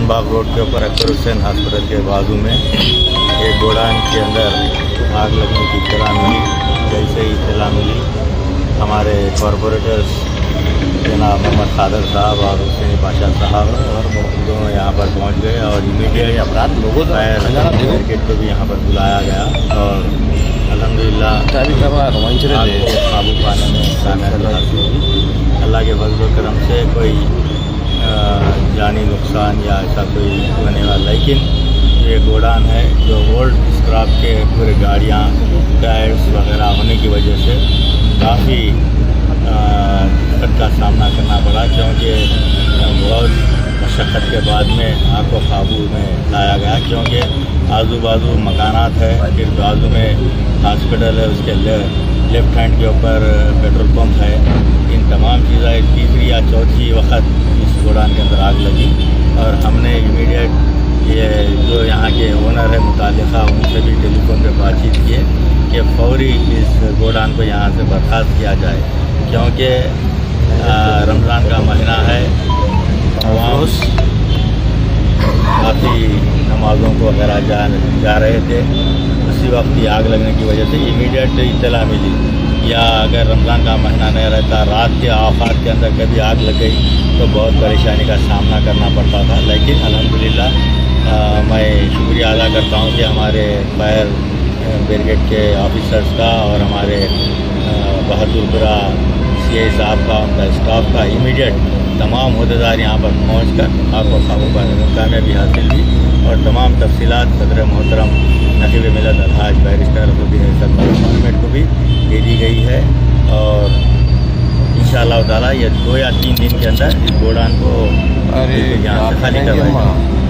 गुलशन बाग road के ऊपर Akbar Hussain hospital के बाजू में एक गोडाउन के अंदर आग लगने की इत्तला मिली। जैसे ही इत्तला मिली हमारे कॉरपोरेटर्स जनाब मोहम्मद सादर साहब और हुसैनी पाशा साहब दोनों यहाँ पर पहुँच गए और इमीडिएट अपराध लोगों ब्रिगेड को भी यहाँ पर बुलाया गया और अल्हम्दुलिल्लाह आग को काबू पाने में कामयाबी हासिल हुई। अल्लाह के फजल व करम से कोई जानी नुकसान या ऐसा कोई होने वाला, लेकिन ये गोडाउन है जो ओल्ड स्क्रैप के पूरे गाड़ियाँ टायर्स वगैरह होने की वजह से काफ़ी दिक्कत का सामना करना पड़ा, क्योंकि बहुत मशक्क़त के बाद में आग को काबू में लाया गया। क्योंकि आजू बाजू मकानात है, फिर बाजू में हॉस्पिटल है, उसके लेफ्ट हैंड के ऊपर पेट्रोल पंप है। इन तमाम चीज़ें तीसरी या चौथी वक्त इस गोडाउन के अंदर आग लगी और हमने इमीडिएट ये जो यहाँ के ओनर है मुतालिका उनसे भी टेलीफोन पे बातचीत की कि फौरी इस गोडाउन को यहाँ से बर्खास्त किया जाए, क्योंकि रमज़ान का महीना है, काफ़ी नमाज़ों को वगैरह जा रहे थे। उसी वक्त ही आग लगने की वजह से इमीडिएट इत्तला मिली, या अगर रमज़ान का महीना नहीं रहता, रात के आफात के अंदर कभी आग लग गई तो बहुत परेशानी का सामना करना पड़ता था। लेकिन अल्हम्दुलिल्लाह मैं शुक्रिया अदा करता हूँ कि हमारे फायर ब्रिगेड के ऑफिसर्स का और हमारे बहादुरपुरा CI साहब का, उनका स्टाफ का इमीडिएट तमाम अहदेदार यहाँ पर पहुँच कर आग को काबू पाने में कामयाबी हासिल की और तमाम तफसीलात सदर मोहतरम नकीब मिलत अलहाज बैरिस्टर रसूद्दीन सरकार को भी दे दी गई है और इंशाअल्लाह ताला ये 2 या 3 दिन के अंदर इस गोडाउन को यहाँ से खाली करवाएंगे।